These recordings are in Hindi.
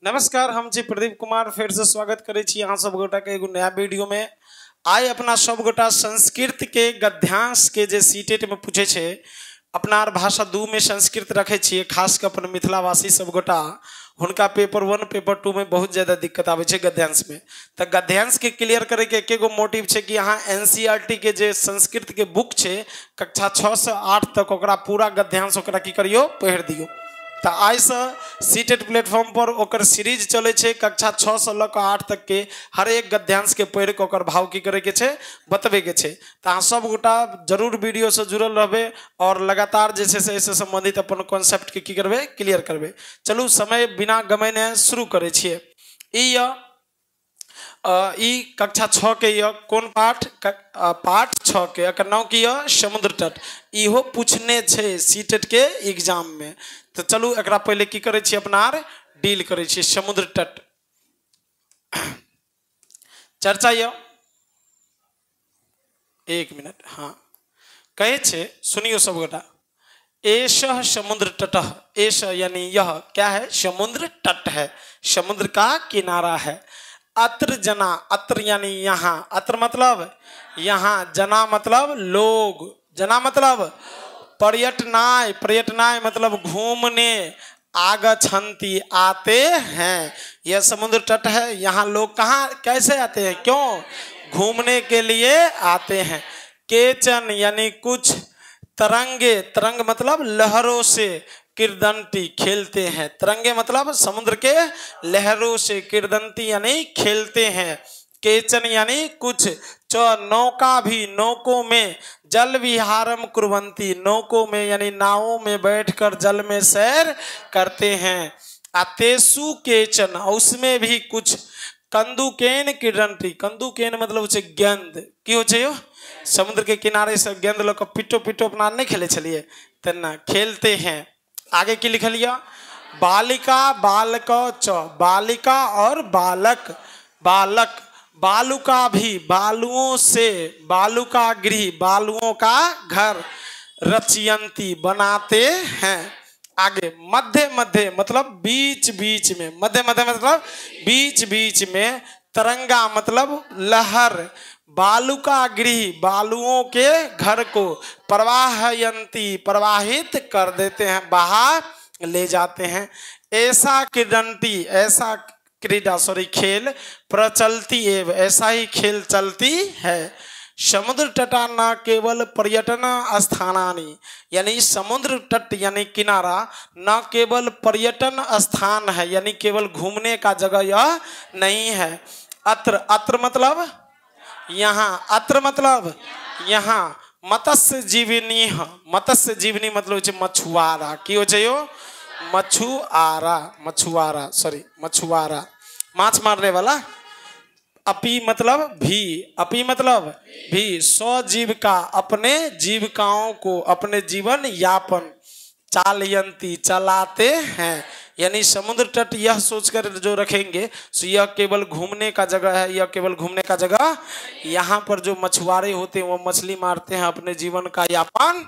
नमस्कार, हम छी प्रदीप कुमार फिर से स्वागत करे छी यहाँ सब गोटा के एगो नया वीडियो में। आइ अपना सब गोटा संस्कृत के गद्यांश के जे सीटेट में पूछे छे अपना भाषा 2 में संस्कृत रखे छे, खास कर अपन मिथिलावासी सब गोटा हुनका पेपर 1 पेपर 2 में बहुत ज्यादा दिक्कत आवे छे गद्यांश में। तो गद्यांश के क्लियर करे के एकेगो मोटिव छे कि यहाँ एनसीईआरटी के जे संस्कृत के बुक छे कक्षा 6 से 8 तक ओकरा पूरा गद्यांश ओकरा की करियो पढ़ दियो। तो आई से सीटेट प्लेटफॉर्म पर ओकर सीरीज चले छे कक्षा 6 से लेकर 8 तक के हर एक गद्यांश के पढ़ के ओकर भाव की करे के छे बतबे के छे। तो अहाँ सब गोटा जरूर वीडियो से जुड़ल रहबे और लगातार जैसे से ऐसे संबंधित अपन कॉन्सेप्ट के की करबे क्लियर करबे। चलू समय बिना गमैने शुरू करे छिए। ई कक्षा 6 के कौन पाठ पाठ 6 के एकर नाम की समुद्र तट। इहो पूछने छे सीटेट के एग्जाम में। तो चलू एकरा पहले की करे छी अपना डील करे छी समुद्र तट चर्चा एक मिनट। हाँ कहे छे सुनियो सब गोटा। एषः समुद्र तट, एष यानी यह क्या है समुद्र तट है, समुद्र का किनारा है। अत्र जना, अत्र यानी यहाँ, अत्र मतलब यहाँ, जना मतलब लोग, जना मतलब पर्यटनाय, पर्यटनाय मतलब घूमने, आगच्छन्ति आते हैं। यह समुद्र तट है, यहाँ लोग कहाँ कैसे आते हैं, क्यों घूमने के लिए आते हैं। केचन यानी कुछ, तरंगे, तरंग मतलब लहरों से, किरदंती खेलते हैं, तरंगे मतलब समुद्र के लहरों से, किरदंती यानी खेलते हैं। केचन यानी कुछ, च नौका भी, नौकों में, जल विहारम कुर्वन्ति नौकों में यानी नावों में बैठकर जल में सैर करते हैं। आतेसु केचन उसमें भी कुछ, कंदुकेन किरंती, कंदुकेन मतलब उसे गेंद की हो यो समुद्र के किनारे से गेंद लोग पिटो पिटो अपना नहीं खेले चलिए तेना खेलते हैं। आगे की लिख लिया बालिका बालक च, बालिका और बालक, बालक, बालुका भी बालुओं से, बालुका गृह बालुओं का घर, रचयंती बनाते हैं। आगे मध्य मध्य मतलब बीच बीच में, मध्य मध्य मतलब बीच बीच में, तरंगा मतलब लहर, बालुका गृह बालुओं के घर को, प्रवाहयंती प्रवाहित कर देते हैं, बहा ले जाते हैं। ऐसा क्रीडंती, ऐसा क्रीडा सॉरी खेल, प्रचलती एवं ऐसा ही खेल चलती है। समुद्र तटा न केवल पर्यटन स्थानानि यानी समुद्र तट यानी किनारा न केवल पर्यटन स्थान है यानी केवल घूमने का जगह यह नहीं है। अत्र, अत्र मतलब यहाँ, अत्र मतलब यहाँ, मत्स्य जीवनी, मत्स्य जीवनी मतलब मछुआरा की हो यो मछुआरा, मछुआरा सॉरी मछुआरा माछ मारने वाला। अपी मतलब भी, अपी मतलब भी, स्वजीविका अपने जीविकाओं को, अपने जीवन यापन, चालयंती चलाते हैं यानी समुद्र तट यह सोचकर जो रखेंगे तो यह केवल घूमने का जगह है, यह केवल घूमने का जगह, यहाँ पर जो मछुआरे होते हैं वो मछली मारते हैं, अपने जीवन का यापन।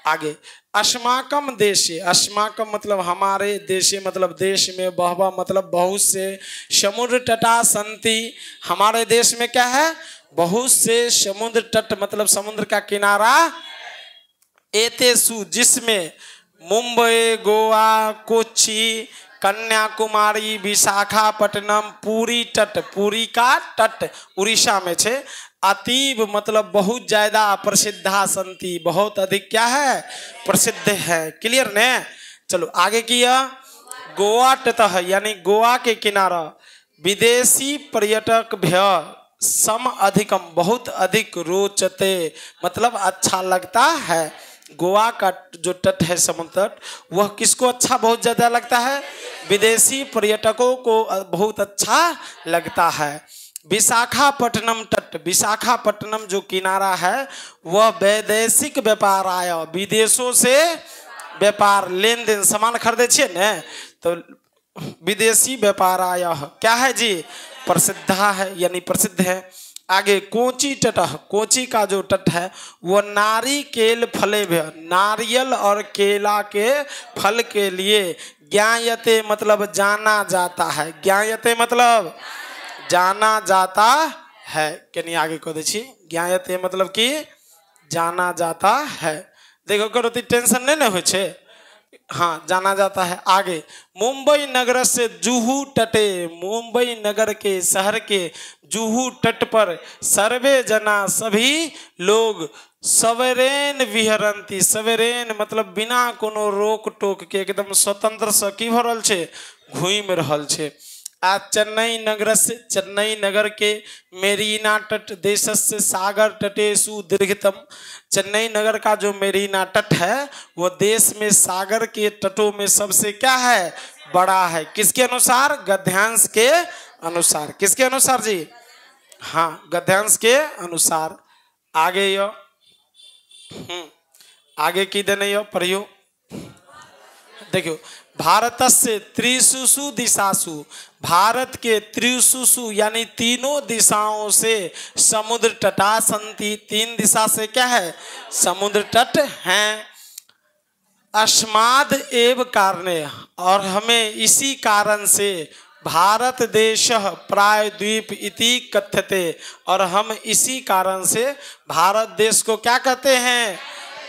आगे अस्माकम देशे, अस्माकम मतलब हमारे, देशे मतलब देश में, बहवा मतलब बहुत से, समुद्र तटा संति हमारे देश में क्या है बहुत से समुद्र तट मतलब समुद्र का किनारा। एतेसु जिसमें, मुंबई, गोवा, कोच्चि, कन्याकुमारी, विशाखापट्टनम, पुरी तट, पुरी का तट उड़ीसा में छे। अतीब मतलब बहुत ज्यादा, प्रसिद्धा संति बहुत अधिक क्या है प्रसिद्ध है। क्लियर ने। चलो आगे किया गोवा तट यानी गोवा के किनारा, विदेशी पर्यटक भ्य सम अधिकम बहुत अधिक रोचते मतलब अच्छा लगता है। गोवा का जो तट है समुद्र तट वह किसको अच्छा बहुत ज्यादा लगता है, विदेशी पर्यटकों को बहुत अच्छा लगता है। विशाखापट्टनम तट, विशाखापट्टनम जो किनारा है वह वैदेशिक व्यापार आया, विदेशों से व्यापार लेन देन सामान खरीदे छे ने तो विदेशी व्यापार आया क्या है जी प्रसिद्ध है यानी प्रसिद्ध है। आगे कोची तट, कोची का जो तट है वो नारिकेल फले, नारियल और केला के फल के लिए ज्ञायते मतलब जाना जाता है, ज्ञायते मतलब जाना जाता है। कहीं आगे को देखिए, ज्ञायते मतलब कि जाना जाता है। देखो करो तो टेंशन नहीं ना हो छे। हाँ जाना जाता है। आगे, मुंबई नगर से जुहू तटे, मुंबई नगर के शहर के जुहू तट पर सर्वे जना सभी लोग सवेरेन विहरंती, सवेरेन मतलब बिना कोनो रोक टोक के एकदम स्वतंत्र से की भ रहल छे, घूम रहल छे। आ चेन्नई नगर से, चेन्नई नगर के मेरीना तट देशस्य सागर तटेषु दीर्घतम, चेन्नई नगर का जो मेरीना तट है वो देश में सागर के तटों में सबसे क्या है, बड़ा है। किसके अनुसार, गद्यांश के अनुसार। किसके अनुसार जी, हाँ गद्यांश के अनुसार। आगे यो आगे की देने यो पढ़ियो। देखियो, भारतस्य त्रिशुषु दिशासु, भारत के त्रिशुषु यानी तीनों दिशाओं से समुद्र तटा संति, तीन दिशा से क्या है, समुद्र तट हैं। अस्माद एव कारणे, और हमें इसी कारण से भारत देश प्रायद्वीप इति कथ्यते, और हम इसी कारण से भारत देश को क्या कहते हैं,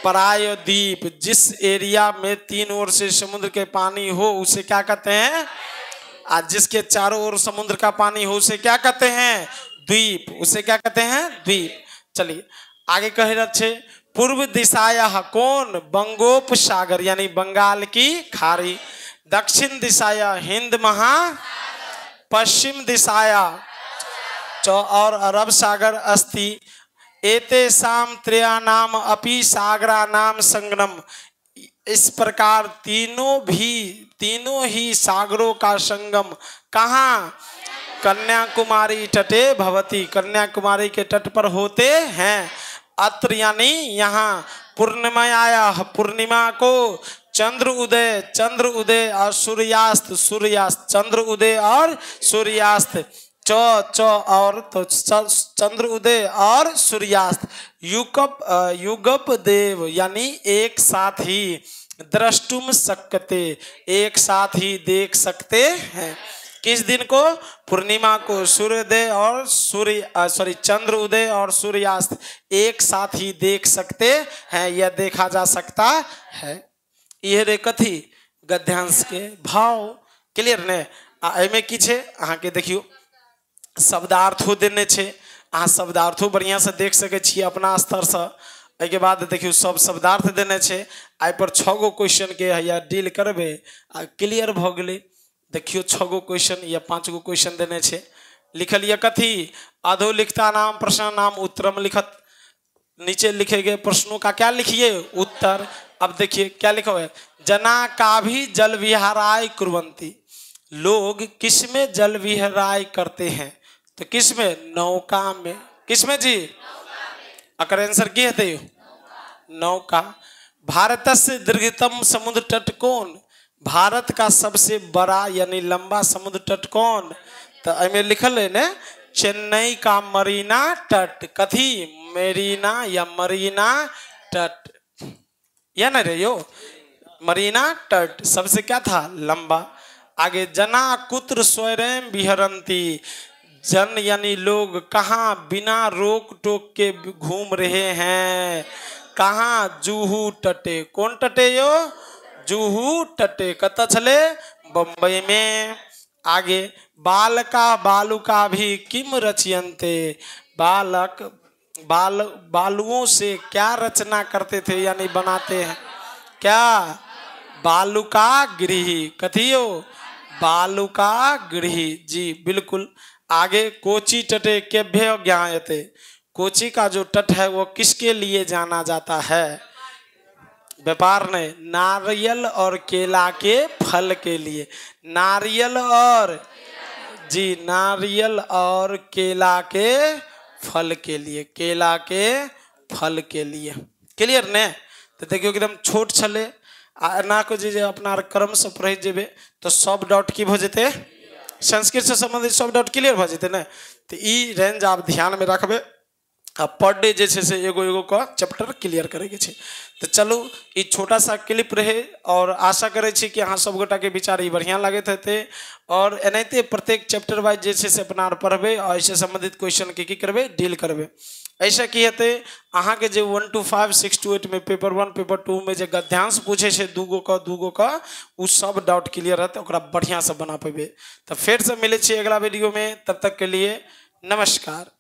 प्रायद्वीप। जिस एरिया में तीन ओर से समुद्र के पानी हो उसे क्या कहते हैं, आज जिसके चारों ओर समुद्र का पानी हो उसे क्या कहते हैं, द्वीप। उसे क्या कहते हैं, द्वीप। चलिए आगे कह रहे, पूर्व दिशाया कौन, बंगोपसागर यानी बंगाल की खाड़ी, दक्षिण दिशाया हिंद महा, पश्चिम दिशाया और अरब सागर अस्ति, एतेषां त्रयाणाम अपि सागराणाम संगम। इस प्रकार तीनों ही सागरों का संगम कहाँ, कन्याकुमारी तटे भवति, कन्याकुमारी के तट पर होते हैं। अत्र यानी यहाँ, पूर्णिमाया पूर्णिमा को, चंद्र उदय और सूर्यास्त, चंद्र उदय और सूर्यास्त, और तो चंद्र उदय और सूर्यास्त, युगप देव यानी एक साथ ही, द्रष्टुम शक्यते एक साथ ही देख सकते हैं। किस दिन को, पूर्णिमा को सूर्योदय और चंद्र उदय और सूर्यास्त एक साथ ही देख सकते हैं, यह देखा जा सकता है। यह रे कथी, गद्यांश के भाव। क्लियर ने, एमे की छे अहाँ के देखियो शब्दार्थो देने छे, अहाँ शब्दार्थो बढ़िया से देख सके छी अपना स्तर से। एके बाद देखियो सब शब्दार्थ देने छे, आई पर 6 गो क्वेश्चन के या डील करबे आ क्लियर भ गेलै। देखियो 6 गो क्वेश्चन या 5 गो क्वेश्चन देने छे। लिखल ये कथी, अधोलिखिता नाम प्रश्न नाम उत्तरम लिखत, नीचे लिखे गए प्रश्नों का क्या लिखिए, उत्तर। अब देखिए क्या लिखा है, जना का भी जल विहाराय कुर्वन्ति, लोग किसमें जल विहाराय करते हैं, तो किसमें, नौका में। किसमें जी, अकर आंसर की है, नौका। भारत से दीर्घतम समुद्र तट कौन, भारत का सबसे बड़ा यानी लंबा समुद्र तट कौन, तो इनमें लिखल है ना, चेन्नई का मरीना तट। कथी, मेरीना या मरीना तट, या ना रे यो, मरीना तट सबसे क्या था, लंबा। आगे, जना कुत्र स्वयं विहरंती, जन यानी लोग कहाँ बिना रोक टोक के घूम रहे हैं, कहाँ, जुहू तटे। कौन तटे यो, जुहू तटे। कत छले, बम्बई में। आगे, बालका बालुका भी किम रचयन्ते, बालुओं से क्या रचना करते थे यानी बनाते हैं, क्या, बालुका गृही। कथियो, बालुका गृही जी, बिल्कुल। आगे, कोची तटे केभ्य ज्ञायते, कोची का जो तट है वो किसके लिए जाना जाता है, व्यापार ने, नारियल और केला के फल के लिए। नारियल और जी, नारियल और केला के फल के लिए, केला के फल के लिए। क्लियर ने, तो देखियो एकदम छोट छले ना को जे अपना क्रम से पढ़ जेबे तो सब डाउट की भ जेते, संस्कृत से संबंधित सब डाउट क्लियर भ जेते ने। तो ई रेंज आप ध्यान में रखबे। आ पर डे जे से एगो एगो का चैप्टर क्लियर करे के छे। तो चलू ई छोटा सा क्लिप रहे और आशा करे छी कि अहाँ सब गोटा के विचार ई बढ़िया लागत हेते और एनाहिते प्रत्येक चैप्टर वाइज जे से अपना पढ़बे और इससे संबंधित क्वेश्चन की करबे डील करबे। ऐसा की हेते अहाँ के जे 1 to 5 6 to 8 में पेपर 1 पेपर 2 में जे गद्यांश पूछे छे दूगो का उ सब डाउट क्लियर रहते ओकरा बढ़िया से बना पेबे। तो फिर से मिले छी अगला वीडियो में, तब तक के लिए नमस्कार।